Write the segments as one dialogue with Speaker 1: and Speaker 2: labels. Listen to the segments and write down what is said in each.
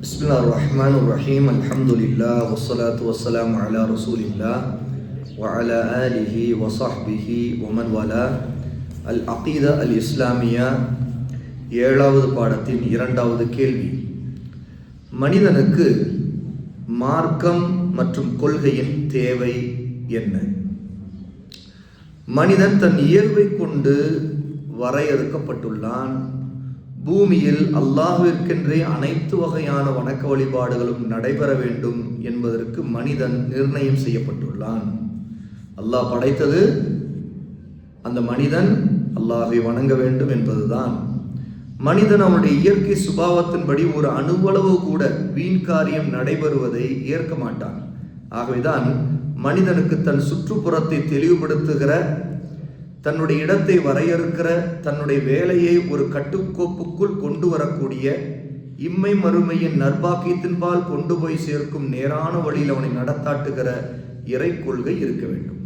Speaker 1: பிஸ்மில்லாஹிர்ரஹ்மானிர்ரஹீம். அல்ஹம்துலில்லாஹ் வஸ்ஸலாத்து வஸ்ஸலாமு அலா ரசூலில்லாஹ் வ அலா ஆலிஹி வ ஸஹ்பிஹி வ மன் வலா. அல் அகீதா அல் இஸ்லாமியா 7வது பாடத்தின் 2வது கேள்வி. மனிதனுக்கு மார்க்கம் மற்றும் கொள்கையின் தேவை என்ன? மனிதன் தன் இயல்பை கொண்டு வரையறுக்கப்பட்டுள்ளான். பூமியில் அல்லாஹ்விற்கென்றே அனைத்து வகையான வணக்க வழிபாடுகளும் நடைபெற வேண்டும் என்பதற்கு மனிதன் நிர்ணயம் செய்யப்பட்டுள்ளான். அல்லாஹ் படைத்தது அந்த மனிதன் அல்லாஹ்வை வணங்க வேண்டும் என்பதுதான். மனிதன் அவனுடைய இயற்கை சுபாவத்தின்படி ஒரு அணுவளவு கூட வீண் காரியம் நடைபெறுவதை ஏற்க மாட்டான். ஆகவேதான் மனிதனுக்கு தன் சுற்றுப்புறத்தை தெளிவுபடுத்துகிற, தன்னுடைய இடத்தை வரையறுக்கிற, தன்னுடைய வேலையை ஒரு கட்டுக்கோப்புக்குள் கொண்டு வரக்கூடிய, இம்மை மறுமையின் நற்பாக்கியத்தின்பால் கொண்டு போய் சேர்க்கும் நேரான வழியில் அவனை நடத்தாட்டுகிற இறை கொள்கை இருக்க வேண்டும்.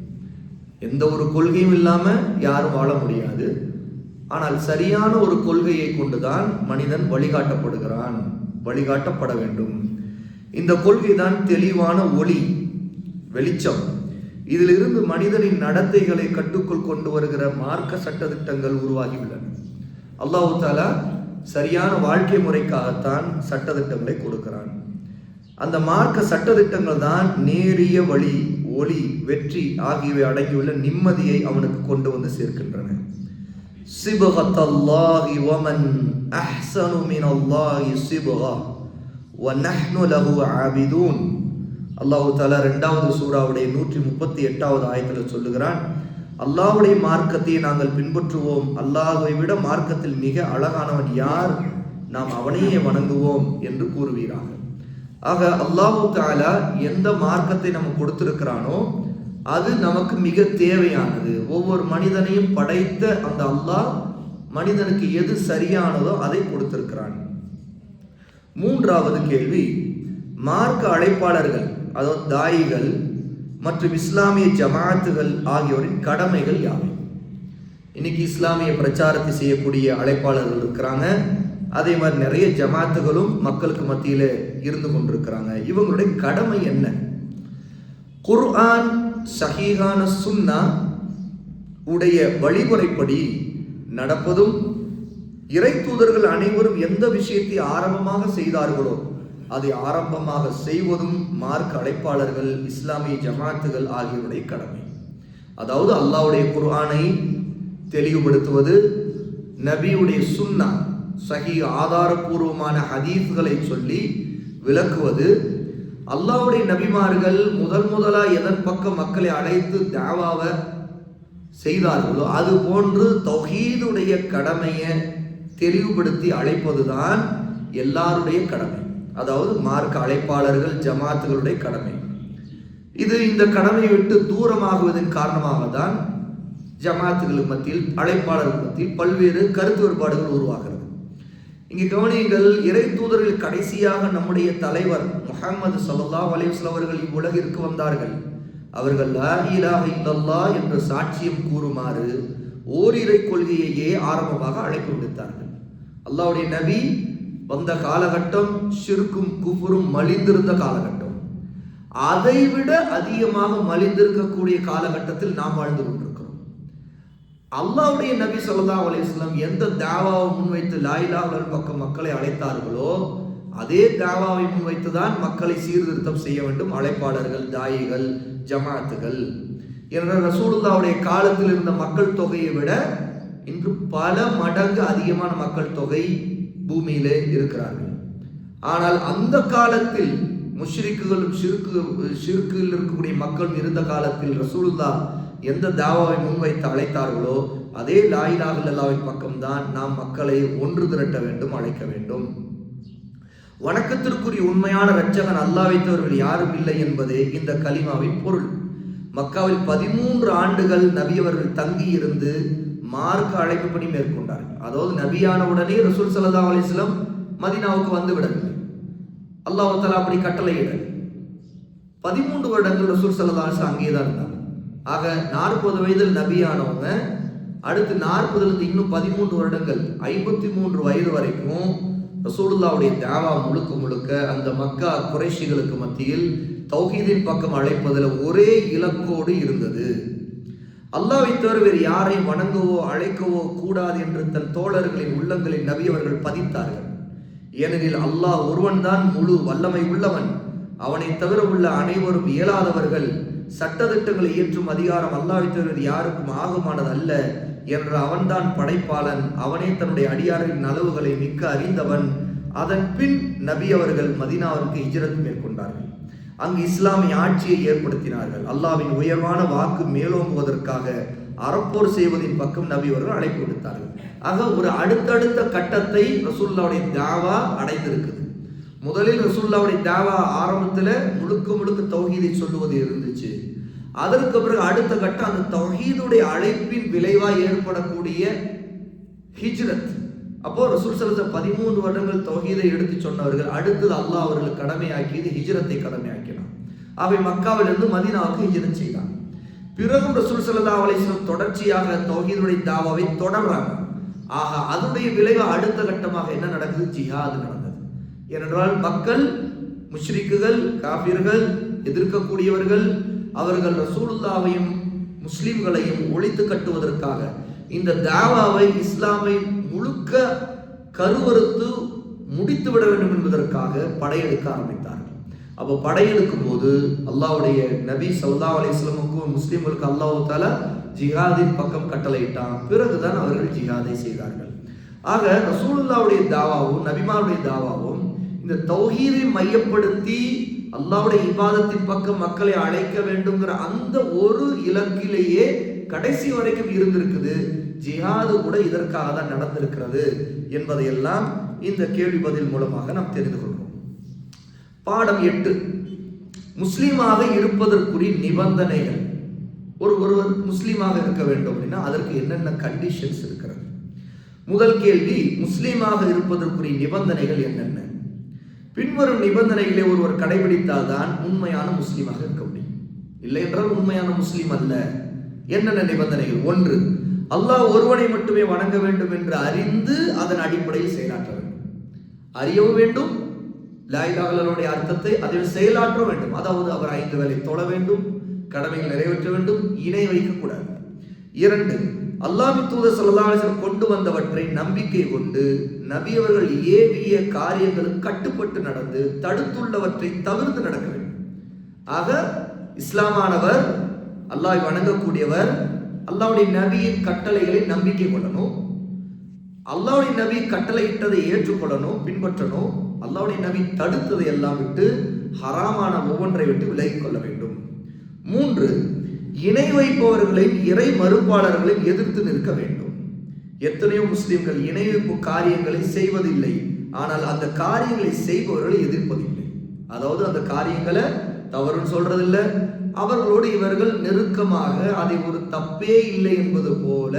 Speaker 1: எந்த ஒரு கொள்கையும் இல்லாமல் யாரும் வாழ முடியாது. ஆனால் சரியான ஒரு கொள்கையை கொண்டுதான் மனிதன் வழிகாட்டப்படுகிறான், வழிகாட்டப்பட வேண்டும். இந்த கொள்கை தான் தெளிவான ஒளி, வெளிச்சம். இதிலிருந்து மனிதனின் நடத்தைகளை கட்டுக்குள் கொண்டு வருகிற மார்க்க சட்டதிட்டங்கள் உருவாகியுள்ளன. அல்லாஹ் தஆலா சரியான வாழ்க்கை முறைக்காகத்தான் சட்டதிட்டங்களை கொடுக்கிறான். அந்த மார்க்க சட்டதிட்டங்கள் தான் நேரிய வழி, ஒளி, வெற்றி ஆகியவை அடங்கியுள்ள நிம்மதியை அவனுக்கு கொண்டு வந்து சேர்க்கின்றன. சிபகத்தல்லாஹி வமன் அஹ்ஸனு மினல்லாஹி சிபகா வ நஹ்னு லஹு ஆபிதூன். அல்லாஹ் தஆலா 2வது சூராவுடைய 138வது ஆயத்தில் சொல்லுகிறான், அல்லாஹ்வுடைய மார்க்கத்தை நாங்கள் பின்பற்றுவோம். அல்லாஹ்வை விட மார்க்கத்தில் மிக அழகானவன் யார்? நாம் அவனையே வணங்குவோம் என்று கூறுவீராக. ஆக அல்லாஹ் தஆலா எந்த மார்க்கத்தை நமக்கு கொடுத்திருக்கிறானோ அது நமக்கு மிக தேவையானது. ஒவ்வொரு மனிதனையும் படைத்த அந்த அல்லாஹ் மனிதனுக்கு எது சரியானதோ அதை கொடுத்திருக்கிறான். 3வது கேள்வி, மார்க்க அழைப்பாளர்கள், அதாவது தாயிகள் மற்றும் இஸ்லாமிய ஜமாத்துகள் ஆகியோரின் கடமைகள் யாவை? இன்னைக்கு இஸ்லாமிய பிரச்சாரத்தை செய்யக்கூடிய அழைப்பாளர்கள் இருக்கிறாங்க. அதே மாதிரி நிறைய ஜமாத்துகளும் மக்களுக்கு மத்தியில் இருந்து கொண்டிருக்கிறாங்க. இவங்களுடைய கடமை என்ன? குர்ஆன், சஹீஹான சுன்னா உடைய வழிமுறைப்படி நடப்பதும், இறை தூதர்கள் அனைவரும் எந்த விஷயத்தை ஆரம்பமாக செய்தார்களோ அதை ஆரம்பமாக செய்வதும் மார்க்க அழைப்பாளர்கள், இஸ்லாமிய ஜமாத்துகள் ஆகியோருடைய கடமை. அதாவது அல்லாஹ்வுடைய குர்ஆனை தெளிவுபடுத்துவது, நபியுடைய சுன்னா, சஹீ ஆதாரபூர்வமான ஹதீஸ்களை சொல்லி விளக்குவது, அல்லாஹ்வுடைய நபிமார்கள் முதலாக எதன் பக்கம் மக்களை அழைத்து தாவாவை செய்தார்களோ அது போன்று தௌஹீதுடைய கடமையை தெளிவுபடுத்தி அழைப்பதுதான் எல்லாருடைய கடமை. அதாவது மார்க்க அழைப்பாளர்கள், ஜமாத்துகளுடைய கடமை. இந்த கடமையை விட்டு தூரமாகுவதன் காரணமாக தான் ஜமாத்துகளுக்கு மத்தியில், அழைப்பாளர்கள் மத்தியில் பல்வேறு கருத்து வேறுபாடுகள் உருவாகிறது. இங்கே கவனியுங்கள், இறை தூதர்கள் கடைசியாக நம்முடைய தலைவர் முஹம்மது ஸல்லல்லாஹு அலைஹி வஸல்லம் அவர்கள் இவ்வுலகிற்கு வந்தார்கள். அவர்கள் லா இலாஹ இல்லல்லாஹ் என்ற சாட்சியம் கூறுமாறு ஓரிரை கொள்கையையே ஆரம்பமாக அழைப்பு விடுத்தார்கள். அல்லாஹ்வுடைய நபி வந்த காலகட்டம் ஷிர்க்கும் குஃபுரும் மலிந்திருந்த காலகட்டம். அதைவிட அதிகமாக மலிந்திருக்கக்கூடிய காலகட்டத்தில் நாம் வாழ்ந்து கொண்டிருக்கிறோம். அல்லாஹ்வுடைய நபி ஸல்லல்லாஹு அலைஹி வஸல்லம் எந்த தாவாவை முன்வைத்து லா இலாஹ இல்லல்லாஹ் பக்கம் மக்களை அழைத்தார்களோ அதே தாவாவை முன்வைத்து தான் மக்களை சீர்திருத்தம் செய்ய வேண்டும் அழைப்பாளர்கள், தாயிகள், ஜமாத்துகள். என்ற ரசூலுல்லாஹ்வுடைய காலத்தில் இருந்த மக்கள் தொகையை விட இன்று பல மடங்கு அதிகமான மக்கள் தொகை பூமியிலே இருக்கிறார்கள். ஆனால் அந்த காலத்தில் முஷ்ரிக்குகளும் ஷிர்கில் இருக்கக்கூடிய மக்கள் இருந்த காலத்தில் ரசூலுல்லாஹ் எந்த தாவாவை முன்வைத்து அழைத்தார்களோ அதே லா இலாஹ இல்லல்லாஹ்வின் பக்கம்தான் நாம் மக்களை ஒன்று திரட்ட வேண்டும், அழைக்க வேண்டும். வணக்கத்திற்குரிய உண்மையான இரட்சகன் அல்லாஹ் வைத்தவர்கள் யாரும் இல்லை என்பதே இந்த கலிமாவின் பொருள். மக்காவில் 13 ஆண்டுகள் நபி அவர்கள் தங்கி இருந்து மார்க்க அழைப்பு பணி மேற்கொண்டார்கள். அதாவது நபியான உடனே ரசூல் ஸல்லல்லாஹு அலைஹி வஸல்லம் மதீனாவுக்கு வந்து விடவில்லை. அல்லாஹ் தஆலா அப்படி கட்டளையிடல். 13 வருடங்கள் ரசூல் ஸல்லல்லாஹு அலைஹி வஸல்லம் அங்கேதான் இருந்தாங்க. ஆக 40 வயதில் நபியானவங்க அடுத்து 40லிருந்து இன்னும் 13 வருடங்கள் 53 வயது வரைக்கும் ரசூலுல்லாஹ்வுடைய தாவா முழுக்க முழுக்க அந்த மக்கா குறைஷிகளுக்கு மத்தியில் தௌஹீதின் பக்கம் அழைப்பதில் ஒரே இலக்கோடு இருந்தது. அல்லாஹ்வை தவிர வேறு யாரை வணங்கவோ அழைக்கவோ கூடாது என்று தன் தோழர்களின் உள்ளங்களில் நபி அவர்கள் பதித்தார்கள். ஏனெனில் அல்லாஹ் ஒருவன்தான் முழு வல்லமை உள்ளவன், அவனை தவிர உள்ள அனைவரும் இயலாதவர்கள், சட்டதிட்டங்களை இயற்றும் அதிகாரம் அல்லாஹ்வை தவிர யாருக்கும் ஆகுமானது அல்ல என்ற அவன்தான் படைப்பாளன், அவனே தன்னுடைய அடியார்களின் நலவுகளை மிக்க அறிந்தவன். அதன் பின் நபி அவர்கள் மதீனாவிற்கு ஹிஜ்ரத் மேற்கொண்டார்கள். அங்கு இஸ்லாமிய ஆட்சியை ஏற்படுத்தினார்கள். அல்லாஹ்வின் உயர்வான வாக்கு மேலோங்குவதற்காக அறப்போர் செய்வதின் பக்கம் நபி அவர்கள் அழைப்பு விடுத்தார்கள். ஆக ஒரு அடுத்தடுத்த கட்டத்தை ரசூலுல்லாஹ்வுடைய தாவா அடைந்திருக்குது. முதலில் ரசூலுல்லாஹ்வுடைய தாவா ஆரம்பத்தில் முழுக்க முழுக்க தௌஹீதை சொல்லுவது இருந்துச்சு. அதற்கு பிறகு அடுத்த கட்டம் அந்த தௌஹீதுடைய அழைப்பின் விளைவாக ஏற்படக்கூடிய ஹிஜ்ரத். அப்போ ரசூல் ஸல்லல்லாஹு அலைஹி 13 வருடங்கள் தௌஹீதை எடுத்து சொன்னவர்கள், அடுத்தது அல்லாஹ் அவர்களுக்கு கடமையாக்கியது ஹிஜ்ரத்தை கடமையாக்கினார். அவை மக்காவிலிருந்து மதீனாவுக்கு ஹிஜ்ரத் செய்தார். பிறகும் ரசூல் ஸல்லல்லாஹு அலைஹி வஸல்லம் தொடர்ச்சியாக தௌஹீதுடைய தாவாவை தொடர்றாங்க. ஆக அதனுடைய விளைவு அடுத்த கட்டமாக என்ன நடக்குது? ஜிஹாத் நடந்தது. ஏனென்றால் மக்கள் முஷ்ரிக்குகள், காபிர்கள், எதிர்க்கக்கூடியவர்கள், அவர்கள் ரசூலுல்லாஹ்வையும் முஸ்லிம்களையும் ஒழித்து கட்டுவதற்காக இந்த தாவாவை, இஸ்லாமை முழுக்க கருவறுத்து முடித்து விட வேண்டும் என்பதற்காக படையெடுக்க ஆரம்பித்தார்கள். அப்போ படையெடுக்கும் போது அல்லாஹ்வுடைய நபி ஸல்லல்லாஹு அலைஹி வஸல்லமுக்கும் முஸ்லிம்களுக்கு அல்லாஹ் தஆலா ஜிஹாதின் பக்கம் கட்டளையிட்டான். பிறகுதான் அவர்கள் ஜிஹாதை செய்தார்கள். ஆக ரசூலுல்லாஹ்வுடைய தாவாவும் நபிமாருடைய தாவாவும் இந்த தௌஹீதை மையப்படுத்தி அல்லாஹ்வுடைய இபாதத்தின் பக்கம் மக்களை அழைக்க வேண்டும்ங்கிற அந்த ஒரு இலக்கிலேயே கடைசி வரைக்கும் இருந்திருக்குது. ஜிஹாது கூட இதற்காக தான் நடந்திருக்கிறது என்பதையெல்லாம் இந்த கேள்வி பதில் மூலமாக நாம் தெரிந்து கொள்வோம். பாடம் 8, முஸ்லீமாக இருப்பதற்குரிய நிபந்தனைகள். ஒருவர் முஸ்லீமாக இருக்க வேண்டும் அப்படின்னா அதற்கு என்னென்ன கண்டிஷன்ஸ் இருக்கிறது? முதல் கேள்வி, முஸ்லீமாக இருப்பதற்குரிய நிபந்தனைகள் என்னென்ன? பின்வரும் நிபந்தனைகளை ஒருவர் கடைபிடித்தால் தான் உண்மையான முஸ்லீமாக இருக்க முடியும். இல்லை என்றால் உண்மையான முஸ்லீம் அல்ல. என்னென்ன நிபந்தனைகள்? 1, அல்லாஹ் ஒருவனை மட்டுமே வணங்க வேண்டும் என்று அறிந்து அதன் அடிப்படையில் செயலாற்ற வேண்டும். அறியவும் வேண்டும், லா இலாஹ இல்லல்லாஹ்வுடைய அர்த்தத்தை அதில் செயலாற்ற வேண்டும். அதாவது அவர் 5 வேளை தொழ வேண்டும், கடமைகள் நிறைவேற்ற வேண்டும், இணை வைக்கக்கூடாது. 2, அல்லாஹ்வின் தூதர் ஸல்லல்லாஹு அலைஹி வஸல்லம் கொண்டு வந்தவற்றை நம்பிக்கை கொண்டு நபி அவர்கள் ஏவிய காரியங்களுக்கு கட்டுப்பட்டு நடந்து தடுத்துள்ளவற்றை தவிர்த்து நடக்க வேண்டும். ஆக இஸ்லாமானவர், அல்லாஹ்வை வணங்கக்கூடியவர், அல்லாஹ்வுடைய நபியின் கட்டளைகளை நம்பிக்கை கொள்ளணும், அல்லாஹ்வுடைய நபி கட்டளையிட்டதை ஏற்றுக்கொள்ளணும், பின்பற்றணும், அல்லாஹ்வுடைய நபி தடுத்ததை எல்லாம் விட்டு ஹராமான ஒவ்வொன்றை விட்டு விலகிக் கொள்ள வேண்டும். 3, இணை வைப்பவர்களையும் இறை மறுப்பாளர்களையும் எதிர்த்து நிற்க வேண்டும். எத்தனையோ முஸ்லிம்கள் இணை வைப்பு காரியங்களை செய்வதில்லை, ஆனால் அந்த காரியங்களை செய்பவர்களை எதிர்ப்பதில்லை. அதாவது அந்த காரியங்களை தவறுன்னு சொல்றதில்லை, அவர்களோடு இவர்கள் நெருக்கமாக அதை ஒரு தப்பே இல்லை என்பது போல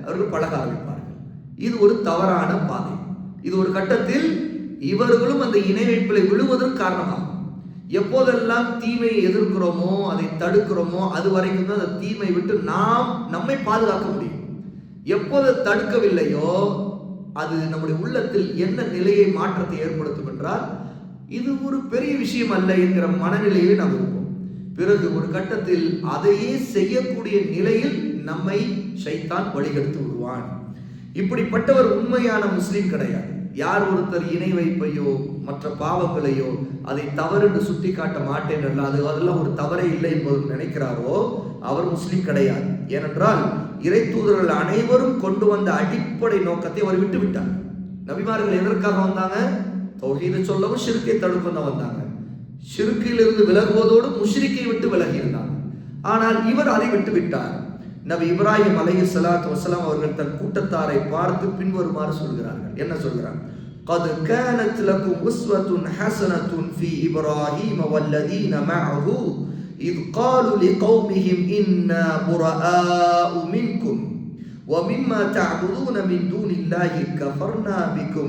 Speaker 1: அவர்கள் பழக ஆரம்பிப்பார்கள். இது ஒரு தவறான பாதை. இது ஒரு கட்டத்தில் இவர்களும் அந்த இணை வைப்பில் விழுவதற்கு காரணமாகும். எப்போதெல்லாம் தீமையை எதிர்க்கிறோமோ, அதை தடுக்கிறோமோ, அது வரைக்கும் தான் அந்த தீமை விட்டு நாம் நம்மை பாதுகாக்க முடியும். எப்போது தடுக்கவில்லையோ அது நம்முடைய உள்ளத்தில் என்ன நிலையை, மாற்றத்தை ஏற்படுத்தும் என்றால் இது ஒரு பெரிய விஷயம் அல்ல என்கிற மனநிலையில் நாம் இருப்போம். பிறகு ஒரு கட்டத்தில் அதையே செய்யக்கூடிய நிலையில் நம்மை ஷைத்தான் வழிகெடுத்து விடுவான். இப்படிப்பட்டவர் உண்மையான முஸ்லீம் கிடையாது. யார் ஒருத்தர் இணை வைப்பையோ மற்ற பாவங்களையோ அதை தவறு என்று சுட்டி காட்ட மாட்டேன் என்றால் அதெல்லாம் ஒரு தவறே இல்லை என்பது நினைக்கிறாரோ அவர் முஸ்லீம் கிடையாது. ஏனென்றால் இறை தூதர்கள் அனைவரும் கொண்டு வந்த அடிப்படை நோக்கத்தை அவர் விட்டு விட்டார். நபிமார்கள் எதற்காக வந்தாங்க? தௌஹீதை சொல்லவும் ஷிர்க்கை தடுக்க தான் வந்தாங்க. ஷிர்க்கிலிருந்து விலகுவதோடு முஷ்ரிக்கை விட்டு விலகி இருந்தாங்க. ஆனால் இவர் அதை விட்டு விட்டார். நபி இப்ராஹிம் அலைஹிஸ்ஸலாத்து வஸலாம் அவர்கள் தன் கூட்டத்தாரை பார்த்து பின்வருமாறு சொல்கிறார்கள். என்ன சொல்கிறார்? قد كانت لكم أسوة حسنة في إبراهيم والذين معه إذ قالوا لقومهم إنا براء منكم ومما تعبدون من دون الله كفرنا بكم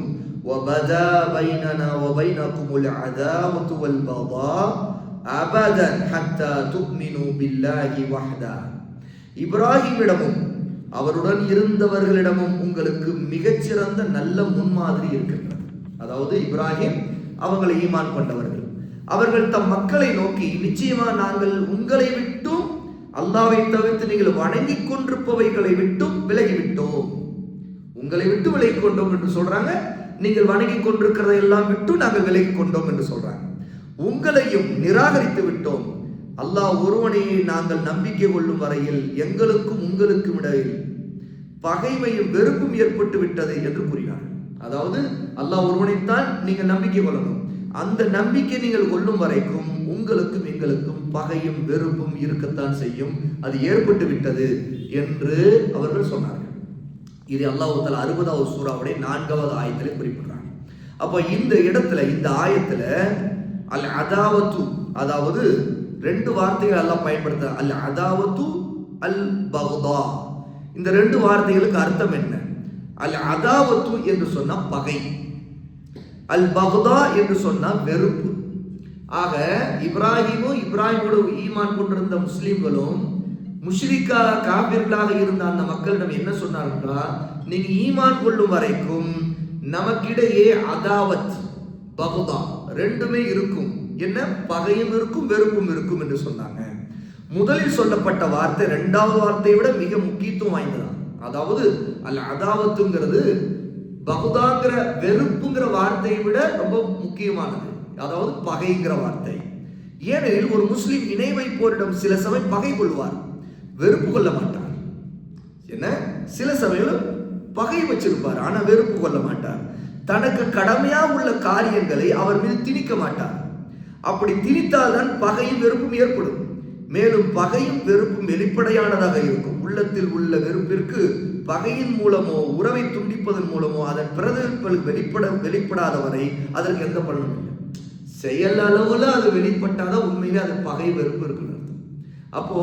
Speaker 1: وبدا بيننا وبينكم العداوة والبغضاء أبدا حتى تؤمنوا بالله وحده. இப்ராஹிமிடமும் அவருடன் இருந்தவர்களிடமும் உங்களுக்கு மிகச்சிறந்த நல்ல முன்மாதிரி இருக்கின்றது. அதாவது இப்ராஹிம் அவங்களை ஈமான் கொண்டவர்கள். அவர்கள் தம் மக்களை நோக்கி, நிச்சயமா நாங்கள் உங்களை விட்டும் அல்லாஹ்வை தவிர்த்து நீங்கள் வணங்கி கொண்டிருப்பவைகளை விட்டும் விலகிவிட்டோம். உங்களை விட்டு விலகி கொண்டோம் என்று சொல்றாங்க. நீங்கள் வணங்கி கொண்டிருக்கிறதை எல்லாம் விட்டு நாங்கள் விலகி கொண்டோம் என்று சொல்றாங்க. உங்களையும் நிராகரித்து விட்டோம். அல்லாஹ் ஒருவனையே நாங்கள் நம்பிக்கை கொள்ளும் வரையில் எங்களுக்கும் உங்களுக்கும் இடையில் பகைமையும் வெறுப்பும் ஏற்பட்டு விட்டது என்று கூறினார். அதாவது அல்லாஹ் ஒருவனைத்தான் நீங்கள் நம்பிக்கை கொள்ளணும். அந்த நம்பிக்கை நீங்கள் கொள்ளும் வரைக்கும் உங்களுக்கும் எங்களுக்கும் பகையும் வெறுப்பும் இருக்கத்தான் செய்யும். அது ஏற்பட்டு விட்டது என்று அவர்கள் சொன்னார்கள். இது அல்லாஹ் தஆலா 60வது சூராவுடைய 4வது ஆயத்திலே குறிப்பிடுறாங்க. அப்ப இந்த இடத்துல இந்த ஆயத்துல அல் அதாவத்து, அதாவது 2 வார்த்தைகள் அல்லாஹ் பயன்படுத்த, அல் அதாவத்து அல் பக்தா. இந்த 2 வார்த்தைகளுக்கு அர்த்தம் என்ன? அல் அதாவத்து என்று சொன்னா பகை, அல் பக்தா என்று சொன்னா வெறுப்பு. ஆக இப்ராஹிமோடு ஈமான் கொண்டிருந்த முஸ்லிம்களும் முஷ்ரிக்கா காபிர்களாக இருந்த அந்த மக்களிடம் என்ன சொன்னார்களா, நீங்க ஈமான் கொள்ளும் வரைக்கும் நமக்கிடையே அதாவத் பக்தா ரெண்டுமே இருக்கும். என்ன? பகையும் இருக்கும் வெறுப்பும் இருக்கும் என்று சொன்னாங்க. முதலில் சொல்லப்பட்ட வார்த்தை 2வது வார்த்தையை விட மிக முக்கியத்துவம் வாய்ந்ததான். அதாவது அல் அதாவத்துங்கிறது பகுதாங்கிற வெறுப்புங்கிற வார்த்தையை விட ரொம்ப முக்கியமானது. அதாவது பகைங்கிற வார்த்தை. ஏனெனில் ஒரு முஸ்லிம் இணை வைப்போரிடம் சில சமயம் பகை கொள்வார், வெறுப்பு கொள்ள மாட்டார். என்ன? சில சமயம் பகை வச்சிருப்பார், ஆனா வெறுப்பு கொள்ள மாட்டார். தனக்கு கடமையா உள்ள காரியங்களை அவர் மீது திணிக்க மாட்டார். அப்படி திணித்தால் தான் பகையும் வெறுப்பும் ஏற்படும். மேலும் பகையும் வெறுப்பும் வெளிப்படையானதாக இருக்கும். உள்ளத்தில் உள்ள வெறுப்பிற்கு பகையின் மூலமோ உறவை துண்டிப்பதன் மூலமோ அதன் பிரதிபலிப்பு வெளிப்படாதவரை அதற்கு எந்த பலனும் இல்லை. செயல் அளவுல அது வெளிப்பட்டாதான் உண்மையிலே அது பகை வெறுப்பு இருக்குன்னு அர்த்தம். அப்போ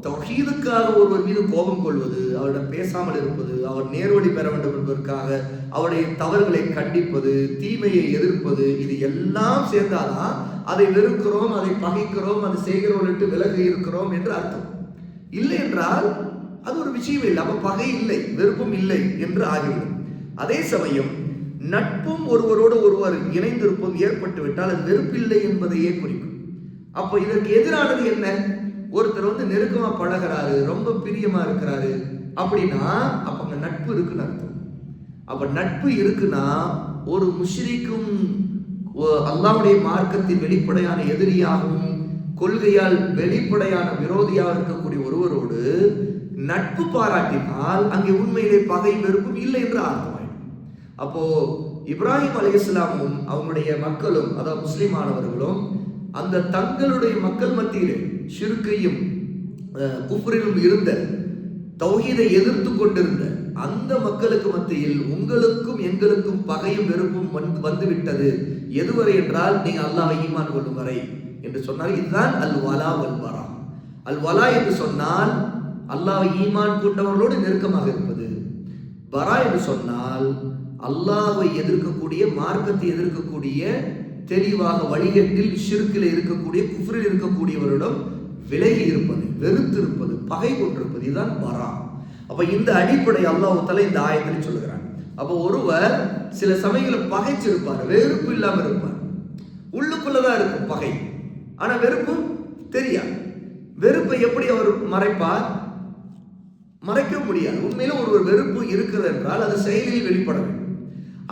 Speaker 1: தௌஹீதுக்காக ஒருவர் மீது கோபம் கொள்வது, அவரிடம் பேசாமல் இருப்பது, அவர் நேர்வழி பெற வேண்டும் என்பதற்காக அவருடைய தவறுகளை கண்டிப்பது, தீமையை எதிர்ப்பது, இது எல்லாம் சேர்ந்தாதான் அதை வெறுக்கிறோம், அதை பகைக்கிறோம், அதை செய்கிறவர்கிட்ட விலகி இருக்கிறோம் என்று அர்த்தம். இல்லை என்றால் அது ஒரு விஷயம் இல்லை. அப்ப பகை இல்லை, வெறுப்பும் இல்லை என்று ஆகிவிடும். அதே சமயம் நட்பும் ஒருவரோடு ஒருவர் இணைந்திருப்பதும் ஏற்பட்டு விட்டால் அது வெறுப்பில்லை என்பதையே குறிக்கும். அப்போ இதற்கு எதிரானது என்ன? ஒருத்தர் நெருக்கமா பழகிறாரு, ரொம்ப பிரியமா இருக்கிறாரு அப்படின்னா அப்ப அங்க நட்பு இருக்குன்னு அர்த்தம். அப்ப நட்பு இருக்குன்னா ஒரு முஷ்ரிக்கும் அல்லாஹ்வுடைய மார்க்கத்தின் வெளிப்படையான எதிரியாகவும் கொள்கையால் வெளிப்படையான விரோதியாக இருக்கக்கூடிய ஒருவரோடு நட்பு பாராட்டினால் அங்கே உண்மையிலே பகை வெறுப்பும் இல்லை என்று அர்த்தமாயிடும். அப்போ இப்ராஹிம் அலைஹிஸ்ஸலாமும் அவங்களுடைய மக்களும், அதாவது முஸ்லிமானவர்களும் அந்த தங்களுடைய மக்கள் மத்தியிலே ஷிர்கையும் குஃப்ரிலும் இருந்த, தௌஹீதை எதிர்த்து கொண்டிருந்த அந்த மக்களுக்கு மத்தியில் உங்களுக்கும் எங்களுக்கும் பகையும் வெறுப்பும் வந்துவிட்டது. எதுவரை என்றால் நீங்க அல்லாஹ்வை ஈமான் கொள்ளும் வரை என்று சொன்னார். இதுதான் அல் வலா வல் பரா. அல் வலா என்று சொன்னால் அல்லாஹ்வை ஈமான் கொண்டவர்களோடு நெருக்கமாக இருப்பது. பரா என்று சொன்னால் அல்லாஹ்வை எதிர்க்கக்கூடிய, மார்க்கத்தை எதிர்க்கக்கூடிய, தெளிவாக வழிகட்டில் ஷிர்கில் இருக்கக்கூடிய, குஃப்ரில் இருக்கக்கூடியவரிடம் விலகி இருப்பது, வெறுத்து இருப்பது, பகை கொண்டிருப்பது, இதுதான் பரா. அப்ப இந்த அடிப்படை அல்லாஹ் தஆலா இந்த ஆயத்தில் சொல்லுகிறார். அப்ப ஒருவர் சில சமயங்களில் பகைச்சிருப்பார், வெறுப்பு இல்லாம இருப்பார், உள்ளுக்குள்ளதான் இருக்கும் பகை, ஆனா வெறுப்பு தெரியாது. வெறுப்பை எப்படி அவர் மறைப்பார்? மறைக்க முடியாது. உண்மையில ஒரு வெறுப்பு இருக்கிறது என்றால் அது செயலில் வெளிப்பட வேண்டும்.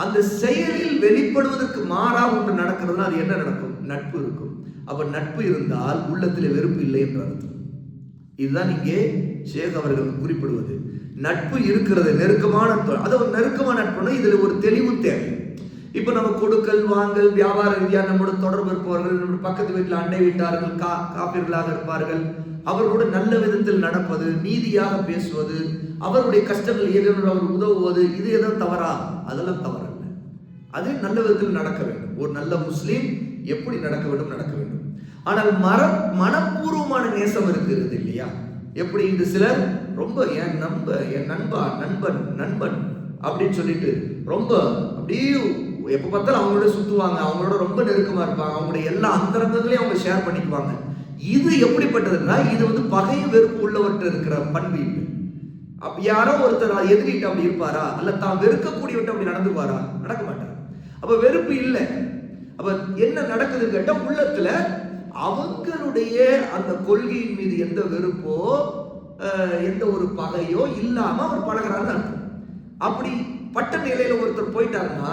Speaker 1: அந்த செயலில் வெளிப்படுவதற்கு மாறாக ஒன்று நடக்கிறதுனா அது என்ன நடக்கும்? நட்பு இருக்கும். அப்ப நட்பு இருந்தால் உள்ளத்தில் வெறுப்பு இல்லை என்று அர்த்தம். இதுதான் இங்கே ஷேக் அவர்கள் குறிப்பிடுவது. நட்பு இருக்கிறது, நெருக்கமான அது ஒரு நெருக்கமான நட்புனா இதுல ஒரு தெளிவு தேவை. இப்ப நம்ம கொடுக்கல் வாங்கல் வியாபார ரீதியாக நம்மோட தொடர்பு இருப்பவர்கள், நம்முடைய பக்கத்து வீட்டில் அண்டை வீட்டார்கள் காப்பீர்களாக இருப்பார்கள், அவர்களோட நல்ல விதத்தில் நடப்பது, நீதியாக பேசுவது, அவருடைய கஷ்டங்கள் ஏதேனும் அவர் உதவுவது, இது எதுவும் தவறா? அதெல்லாம் தவறல்ல. அது நல்ல விதத்தில் நடக்க வேண்டும். ஒரு நல்ல முஸ்லீம் எப்படி நடக்க வேண்டும்? நடக்க வேண்டும். ஆனால் மனப்பூர்வமான நேசம் இருக்கிறது இல்லையா? எப்படி இன்று சிலர் ரொம்ப என் நண்பன் அப்படின்னு சொல்லிட்டு ரொம்ப அப்படியே எப்ப பார்த்தாலும் அவங்களோட சுத்துவாங்க, அவங்களோட ரொம்ப நெருக்கமா இருப்பாங்க, அவங்களுடைய எல்லா அந்தரங்கங்களையும் அவங்க ஷேர் பண்ணிக்குவாங்க. இது எப்படிப்பட்டதுன்னா இது பகையும் வெறுப்பு உள்ளவர்கிட்ட இருக்கிற பண்பு இல்லை. யாரோ ஒருத்தர் எதிரிட்டு அப்படி இருப்பாரா? அல்ல தான் வெறுக்கக்கூடியவர்கிட்ட அப்படி நடந்துக்குவாரா? நடக்க மாட்டார். அப்ப வெறுப்பு இல்லை. அப்ப என்ன நடக்குதுன்னு கேட்டா, உள்ளத்துல அவங்களுடைய அந்த கொள்கையின் மீது எந்த வெறுப்போ எந்த ஒரு பகையோ இல்லாம அவர் பழகிறான்னு அர்த்தம். அப்படி பட்ட நிலையில ஒருத்தர் போயிட்டாருன்னா,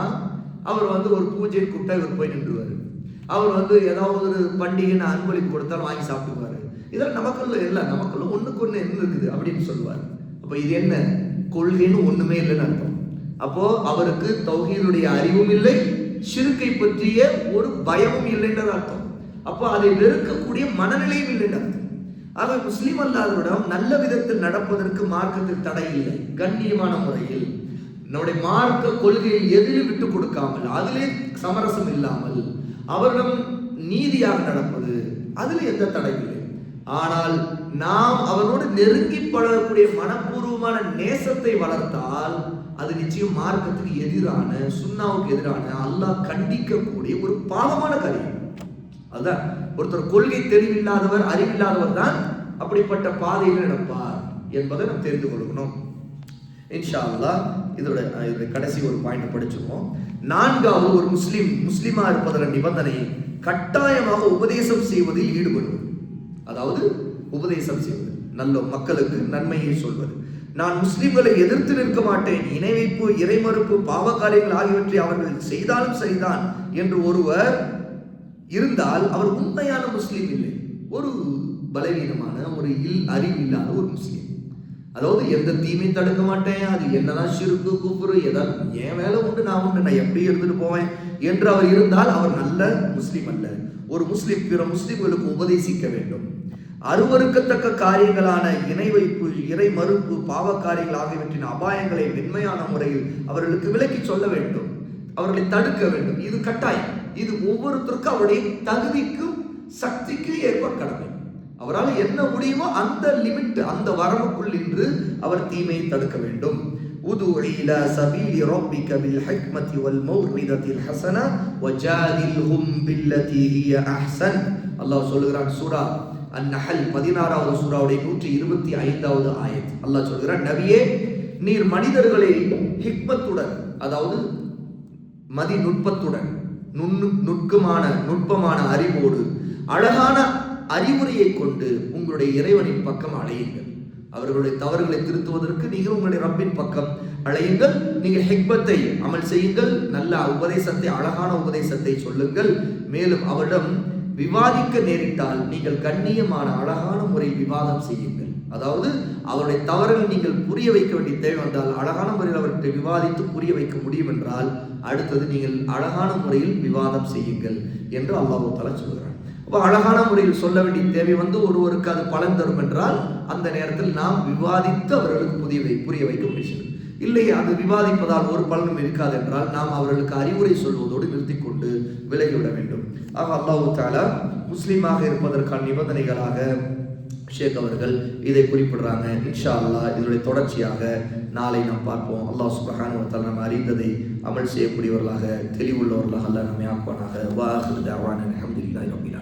Speaker 1: அவர் ஒரு பூஜை கூப்பிட்டா இவர் போய் நின்றுவாரு. அவர் ஏதாவது ஒரு பண்டிகை அன்பளிப்பு கொடுத்தாலும் வாங்கி சாப்பிடுவாரு. இதெல்லாம் நமக்குள்ள இல்லை, நமக்குள்ள ஒண்ணுக்கு ஒண்ணு என்ன இருக்குது அப்படின்னு சொல்லுவார். அப்ப இது என்ன கொள்கைன்னு ஒண்ணுமே இல்லைன்னு அர்த்தம். அப்போ அவருக்கு தௌஹீதுடைய அறிவும் இல்லை, ஷிர்கை பற்றிய ஒரு பயமும் இல்லைன்னு அர்த்தம். அப்போ அதை வெறுக்கக்கூடிய மனநிலையும் இல்லைன்னு அர்த்தம். ஆக முஸ்லிம் அல்லாதவரிடம் நல்ல விதத்தில் நடப்பதற்கு மார்க்கத்தில் தடை இல்லை. கண்ணியமான முறையில் நம்முடைய மார்க்க கொள்கையில் எதிலும் விட்டு கொடுக்காமல், அதிலே சமரசம் இல்லாமல் அவரிடம் நீதியாக நடப்பது, அதுல எந்த தடை இல்லை. ஆனால் நாம் அவரோடு நெருங்கி பழகக்கூடிய மனப்பூர்வமான நேசத்தை வளர்த்தால் அது நிச்சயம் மார்க்கத்துக்கு எதிரான, சுன்னாவுக்கு எதிரான, அல்லாஹ் கண்டிக்கக்கூடிய ஒரு பாவமான காரியம். அதுதான் ஒருத்தர் கொள்கை தெளிவில்லாதவர், அறிவில்லாதவர் தான் அப்படிப்பட்ட பாதையில் நடப்பார் என்பதை நாம் தெரிந்து கொள்ளணும். இன்ஷா அல்லாஹ் இதோட கடைசி ஒரு பாயிண்ட் படிச்சிருக்கோம். 4வது, ஒரு முஸ்லிமா இருப்பதன் நிபந்தனை கட்டாயமாக உபதேசம் செய்வதில் ஈடுபடுவது. அதாவது உபதேசம் செய்வது, நல்ல மக்களுக்கு நன்மையை சொல்வது. நான் முஸ்லிம்களை எதிர்த்து நிற்க மாட்டேன், இணை வைப்பு, இறை மறுப்பு, பாவகாரியங்கள் ஆகியவற்றை அவர்கள் செய்தாலும் சரிதான் என்று ஒருவர் இருந்தால் அவர் உண்மையான முஸ்லீம் இல்லை, ஒரு பலவீனமான, ஒரு அறிவு இல்லாத ஒரு முஸ்லீம். அதாவது எந்த தீமையும் தடுக்க மாட்டேன், அது என்னதான் ஷிர்கு குஃப்ரு, ஏதாவது என் வேலை உண்டு, நான் எப்படி இருந்துட்டு போவேன் என்று அவர் இருந்தால் அவர் நல்ல முஸ்லீம் அல்ல. ஒரு முஸ்லீம் பிற முஸ்லிம்களுக்கு உபதேசிக்க வேண்டும். அருவருக்கத்தக்க காரியங்களான இணை வைப்பு, இறை மறுப்பு, பாவ காரியங்கள் ஆகியவற்றின் அபாயங்களை மென்மையான முறையில் அவர்களுக்கு விளக்கி சொல்ல வேண்டும், அவர்களை தடுக்க வேண்டும். இது கட்டாயம். இது ஒவ்வொருத்தருக்கும் அவருடைய தகுதிக்கும் சக்திக்கு ஏற்ப கடமை. அவரால் என்ன முடியுமோ அந்த லிமிட், அந்த வரம்புக்குள் நின்று அவர் தீமையை தடுக்க வேண்டும். உது இலா சபீலி ரப்பிக பில் ஹிக்மதி வல் மௌஇதத்தில் ஹஸனா வஜாதில்ஹும் பில்லதி ஹிய அஹ்ஸன். அல்லாஹ் சொல்கிறான், சூரா அன்-நஹல் 16வது சூராவுடைய 125வது ஆயத். அல்லாஹ் சொல்கிறான், நபியே, நீர் மனிதர்களை ஹிக்மத்துடன், அதாவது மதிநுட்பத்துடன், நுட்பமான அறிவோடு, அழகான அறிவுரையை கொண்டு உங்களுடைய இறைவனின் பக்கம் அழையுங்கள். அவர்களுடைய தவறுகளை திருத்துவதற்கு நீங்கள் உங்களுடைய ரப்பின் பக்கம் அழையுங்கள். நீங்கள் ஹிக்மத்தை அமல் செய்யுங்கள், நல்ல உபதேசத்தை, அழகான உபதேசத்தை சொல்லுங்கள். மேலும் அவரிடம் விவாதிக்க நேரிட்டால் நீங்கள் கண்ணியமான அழகான முறையில் விவாதம் செய்யுங்கள். அதாவது அவருடைய தவறுகள் நீங்கள் புரிய வைக்க வேண்டிய தேவை வந்தால் அழகான முறையில் அவர்கிட்ட விவாதித்து புரிய வைக்க முடியும் என்றால் அடுத்தது நீங்கள் அழகான முறையில் விவாதம் செய்யுங்கள் என்று அல்லாஹ் தஆலா சொல்கிறார். அப்போ அழகான முறையில் சொல்ல வேண்டிய தேவை ஒருவருக்கு அது பலன் தரும் என்றால் அந்த நேரத்தில் நாம் விவாதித்து அவர்களுக்கு புரிய வைக்க முடியும். இல்லை, அது விவாதிப்பதால் ஒரு பலனும் இருக்காது என்றால் நாம் அவர்களுக்கு அறிவுரை சொல்வதோடு நிறுத்தி கொண்டு விலகிவிட வேண்டும். ஆக அல்லாஹ் தஆலா முஸ்லீமாக இருப்பதற்கான நிபந்தனைகளாக ஷேக் அவர்கள் இதை குறிப்பிடுறாங்க. இன்ஷா அல்லாஹ் இதனுடைய தொடர்ச்சியாக நாளை நாம் பார்ப்போம். அல்லாஹ் சுப்ஹானஹு வ தஆலா நம்ம அறிந்ததை அமல் செய்யக்கூடியவர்களாக, தெளிவுள்ளவர்களாக அல்லாஹ் நம்மை ஆக்குவானாக. வா ஆகிரு தஅவானா அல்ஹம்துலில்லாஹி ரப்பில்